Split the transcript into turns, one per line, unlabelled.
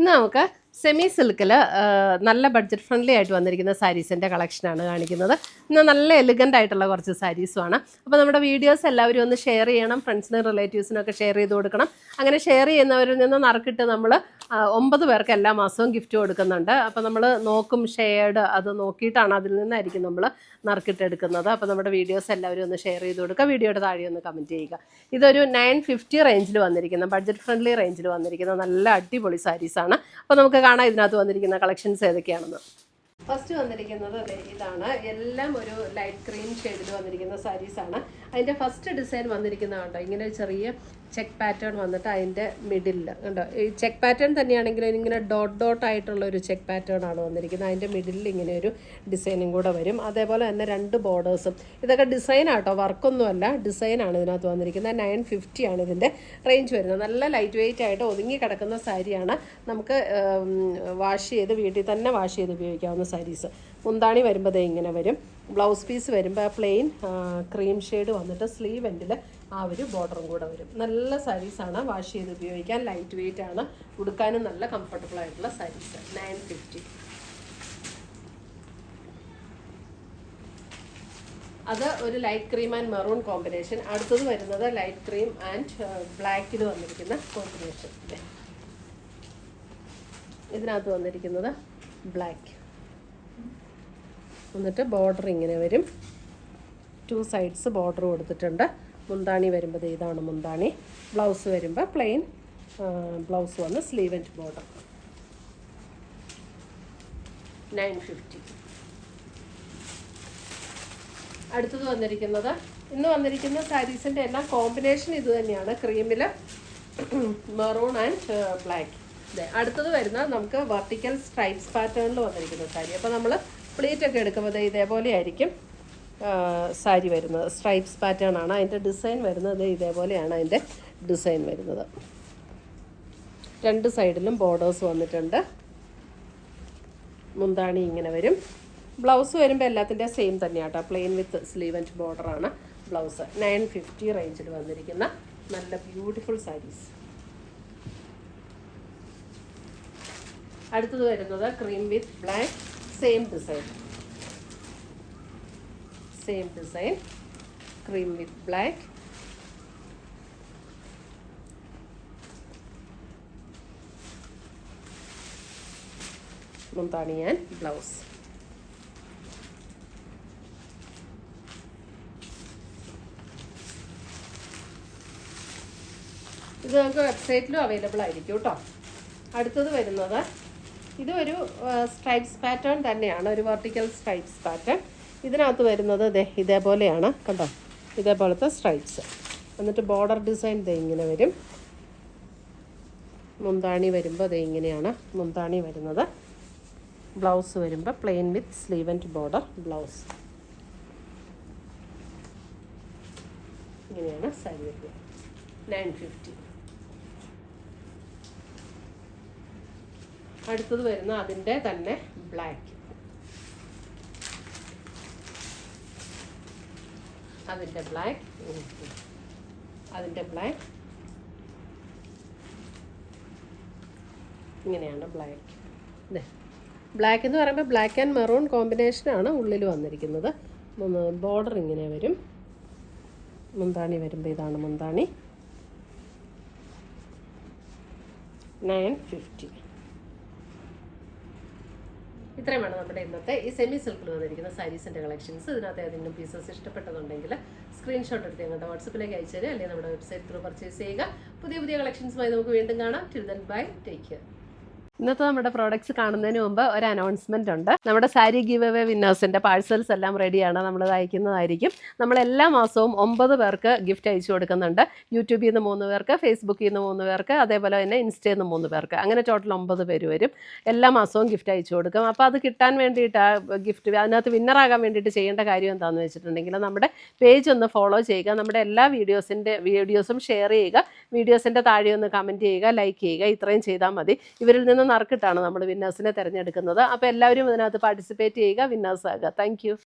ഇന്ന് നമുക്ക് സെമി സിൽക്കിൽ നല്ല ബഡ്ജറ്റ് ഫ്രണ്ട്ലി ആയിട്ട് വന്നിരിക്കുന്ന സാരീസിൻ്റെ കളക്ഷനാണ് കാണിക്കുന്നത്. ഇന്ന് നല്ല എലിഗൻ്റ് ആയിട്ടുള്ള കുറച്ച് സാരീസുമാണ്. അപ്പോൾ നമ്മുടെ വീഡിയോസ് എല്ലാവരും ഒന്ന് ഷെയർ ചെയ്യണം, ഫ്രണ്ട്സിനും റിലേറ്റീവ്സിനും ഒക്കെ ഷെയർ ചെയ്ത് കൊടുക്കണം. അങ്ങനെ ഷെയർ ചെയ്യുന്നവരിൽ നിന്ന് നറുക്കിട്ട് നമ്മൾ 9 പേർക്ക് എല്ലാ മാസവും ഗിഫ്റ്റ് കൊടുക്കുന്നുണ്ട്. അപ്പോൾ നമ്മൾ നോക്കും, ഷെയർഡ് അത് നോക്കിയിട്ടാണ്, അതിൽ നിന്നായിരിക്കും നമ്മൾ നറുക്കിട്ട് എടുക്കുന്നത്. അപ്പോൾ നമ്മുടെ വീഡിയോസ് എല്ലാവരും ഒന്ന് ഷെയർ ചെയ്ത് കൊടുക്കുക, വീഡിയോയുടെ താഴെ ഒന്ന് കമൻറ്റ് ചെയ്യുക. ഇതൊരു 950 റേഞ്ചിൽ വന്നിരിക്കുന്ന ബഡ്ജറ്റ് ഫ്രണ്ട്ലി റേഞ്ചിൽ വന്നിരിക്കുന്ന നല്ല അടിപൊളി സാരീസാണ്. അപ്പോൾ നമുക്ക് കാണാം ഇതിനകത്ത് വന്നിരിക്കുന്ന കളക്ഷൻസ് ഏതൊക്കെയാണെന്ന്. ഫസ്റ്റ് വന്നിരിക്കുന്നത് ഇതാണ്. എല്ലാം ഒരു ലൈറ്റ് ക്രീം ഷെയ്ഡിൽ വന്നിരിക്കുന്ന സാരീസാണ്. അതിൻ്റെ ഫസ്റ്റ് ഡിസൈൻ വന്നിരിക്കുന്നത് കണ്ടോ, ഇങ്ങനെ ചെറിയ ചെക്ക് പാറ്റേൺ വന്നിട്ട് അതിൻ്റെ മിഡിലിൽ കണ്ടോ, ഈ ചെക്ക് പാറ്റേൺ തന്നെയാണെങ്കിലും ഇങ്ങനെ ഡോട്ട് ആയിട്ടുള്ള ഒരു ചെക്ക് പാറ്റേൺ ആണ് വന്നിരിക്കുന്നത്. അതിൻ്റെ മിഡിലിൽ ഇങ്ങനെ ഒരു ഡിസൈനും കൂടെ വരും. അതേപോലെ തന്നെ 2 ബോർഡേഴ്സും. ഇതൊക്കെ ഡിസൈനാട്ടോ, വർക്കൊന്നുമല്ല, ഡിസൈനാണ് ഇതിനകത്ത് വന്നിരിക്കുന്നത്. 950 ആണ് ഇതിൻ്റെ റേഞ്ച് വരുന്നത്. നല്ല ലൈറ്റ് വെയിറ്റ് ആയിട്ട് ഒതുങ്ങി കിടക്കുന്ന സാരിയാണ്. നമുക്ക് വാഷ് ചെയ്ത് വീട്ടിൽ തന്നെ വാഷ് ചെയ്ത് ഉപയോഗിക്കാവുന്ന സാരീസ്. മുന്താണി വരുമ്പോൾ ഇങ്ങനെ വരും. ബ്ലൗസ് പീസ് വരുമ്പോൾ പ്ലെയിൻ ക്രീം ഷെയ്ഡ് വന്നിട്ട് സ്ലീവ് എൻഡിൽ ആ ഒരു ബോർഡറും കൂടെ വരും. നല്ല സാരീസാണ്, വാഷ് ചെയ്ത് ഉപയോഗിക്കാൻ. ലൈറ്റ് വെയിറ്റ് ആണ്, ഉടുക്കാനും നല്ല കംഫർട്ടബിൾ ആയിട്ടുള്ള സാരീസ്. 950. അത് ഒരു light cream and maroon combination. അടുത്തത് വരുന്നത് ലൈറ്റ് ക്രീം ആൻഡ് ബ്ലാക്കിൽ വന്നിരിക്കുന്ന കോമ്പിനേഷൻ. ഇതിനകത്ത് വന്നിരിക്കുന്നത് ബ്ലാക്ക് എന്നിട്ട് ബോർഡർ ഇങ്ങനെ വരും. 2 സൈഡ്സ് ബോർഡർ കൊടുത്തിട്ടുണ്ട്. മുന്താണി വരുമ്പോൾ ഇതാണ് മുന്താണി. ബ്ലൗസ് വരുമ്പോൾ പ്ലെയിൻ ബ്ലൗസ് വന്ന് സ്ലീവ് ആൻഡ് ബോർഡർ. 950. അടുത്തത് വന്നിരിക്കുന്നത്, ഇന്ന് വന്നിരിക്കുന്ന സാരീസിൻ്റെ എല്ലാം കോമ്പിനേഷൻ ഇത് തന്നെയാണ്, ക്രീമിൽ മെറൂൺ ആൻഡ് ബ്ലാക്ക്. അടുത്തത് വരുന്നത് നമുക്ക് വെർട്ടിക്കൽ സ്ട്രൈപ്സ് പാറ്റേണിൽ വന്നിരിക്കുന്ന സാരി. അപ്പോൾ നമ്മൾ പ്ലേറ്റ് ഒക്കെ എടുക്കുമ്പോൾ ഇതേപോലെ ആയിരിക്കും സാരി വരുന്നത്. സ്ട്രൈപ്സ് പാറ്റേൺ ആണ് അതിൻ്റെ ഡിസൈൻ വരുന്നത്. ഇതേപോലെയാണ് അതിൻ്റെ ഡിസൈൻ വരുന്നത്. 2 സൈഡിലും ബോർഡേഴ്സ് വന്നിട്ടുണ്ട്. മുന്താണി ഇങ്ങനെ വരും. ബ്ലൗസ് വരുമ്പോൾ എല്ലാത്തിൻ്റെ സെയിം തന്നെയാട്ടോ, പ്ലെയിൻ വിത്ത് സ്ലീവ് ആൻഡ് ബോർഡറാണ് ബ്ലൗസ്. 950 റേഞ്ചിൽ വന്നിരിക്കുന്ന നല്ല ബ്യൂട്ടിഫുൾ സാരീസ്. അടുത്തത് വരുന്നത് cream with black. Same design cream with black. മുന്താണി ആൻഡ് ബ്ലൗസ്. ഇത് നമുക്ക് വെബ്സൈറ്റിലും അവൈലബിൾ ആയിരിക്കും കേട്ടോ. അടുത്തത് വരുന്നത് ഇതൊരു സ്ട്രൈപ്സ് പാറ്റേൺ തന്നെയാണ്, ഒരു വെർട്ടിക്കൽ സ്ട്രൈപ്സ് പാറ്റേൺ. ഇതിനകത്ത് വരുന്നത് ഇതേപോലെയാണ് കണ്ടോ, ഇതേപോലത്തെ സ്ട്രൈപ്സ്. എന്നിട്ട് ബോർഡർ ഡിസൈൻ ഇങ്ങനെ വരും. മുന്താണി വരുമ്പോൾ ഇങ്ങനെയാണ് മുന്താണി വരുന്നത്. ബ്ലൗസ് വരുമ്പോൾ plain with sleeve and border blouse. ഇങ്ങനെയാണ് സാരി വരുന്നത്. 950. അടുത്തത് വരുന്ന അതിൻ്റെ തന്നെ ബ്ലാക്ക്. അതിൻ്റെ ബ്ലാക്ക് ഇങ്ങനെയാണ് ബ്ലാക്ക്. ബ്ലാക്ക് എന്ന് പറയുമ്പോൾ ബ്ലാക്ക് ആൻഡ് മെറൂൺ കോമ്പിനേഷനാണ് ഉള്ളിൽ വന്നിരിക്കുന്നത്. ബോർഡർ ഇങ്ങനെ വരും. മുന്താണി വരുമ്പോൾ ഇതാണ് മുന്താണി. 950. ഇത്രയുമാണ് നമ്മുടെ ഇന്നത്തെ ഈ സെമി സിൽക്കിൽ വന്നിരിക്കുന്ന സാരീസിൻ്റെ കളക്ഷൻസ്. ഇതിനകത്ത് ഏതെങ്കിലും പീസസ് ഇഷ്ടപ്പെട്ടതുണ്ടെങ്കിൽ സ്ക്രീൻഷോട്ട് എടുത്ത് ഞങ്ങളുടെ വാട്സപ്പിലേക്ക് അയച്ചു തരിക, അല്ലെങ്കിൽ നമ്മുടെ വെബ്സൈറ്റ് ത്രൂ പർച്ചേസ് ചെയ്യുക. പുതിയ കളക്ഷൻസുമായി നമുക്ക് വീണ്ടും കാണാം. Till then bye, take care. ഇന്നത്തെ നമ്മുടെ പ്രോഡക്റ്റ്സ് കാണുന്നതിന് മുമ്പ് ഒരു അനൗൺസ്മെൻ്റ് ഉണ്ട്. നമ്മുടെ സാരി ഗിവ് അവേ വിന്നേഴ്സിൻ്റെ പാഴ്സൽസ് എല്ലാം റെഡിയാണ്, നമ്മൾ അയക്കുന്നതായിരിക്കും. നമ്മൾ എല്ലാ മാസവും 9 പേർക്ക് ഗിഫ്റ്റ് അയച്ചു കൊടുക്കുന്നുണ്ട്. യൂട്യൂബിൽ നിന്ന് 3 പേർക്ക്, ഫേസ്ബുക്കിൽ നിന്ന് 3 പേർക്ക്, അതേപോലെ തന്നെ ഇൻസ്റ്റയിൽ നിന്ന് 3 പേർക്ക്. അങ്ങനെ ടോട്ടൽ 9 പേര് വരും. എല്ലാ മാസവും ഗിഫ്റ്റ് അയച്ചു കൊടുക്കും. അപ്പോൾ അത് കിട്ടാൻ വേണ്ടിയിട്ട് ഗിഫ്റ്റ് അതിനകത്ത് വിന്നറാകാൻ വേണ്ടിയിട്ട് ചെയ്യേണ്ട കാര്യം എന്താണെന്ന് വെച്ചിട്ടുണ്ടെങ്കിൽ നമ്മുടെ പേജ് ഒന്ന് ഫോളോ ചെയ്യുക, നമ്മുടെ എല്ലാ വീഡിയോസും ഷെയർ ചെയ്യുക, വീഡിയോസിൻ്റെ താഴെ ഒന്ന് കമൻറ്റ് ചെയ്യുക, ലൈക്ക് ചെയ്യുക. ഇത്രയും ചെയ്താൽ മതി. ഇവരിൽ നിന്ന് നറുക്കിട്ടാണ് നമ്മൾ വിന്നേഴ്സിനെ തിരഞ്ഞെടുക്കുന്നത്. അപ്പോൾ എല്ലാവരും ഇതിനകത്ത് പാർട്ടിസിപ്പേറ്റ് ചെയ്യുക, വിന്നേഴ്സ് ആകുക. താങ്ക്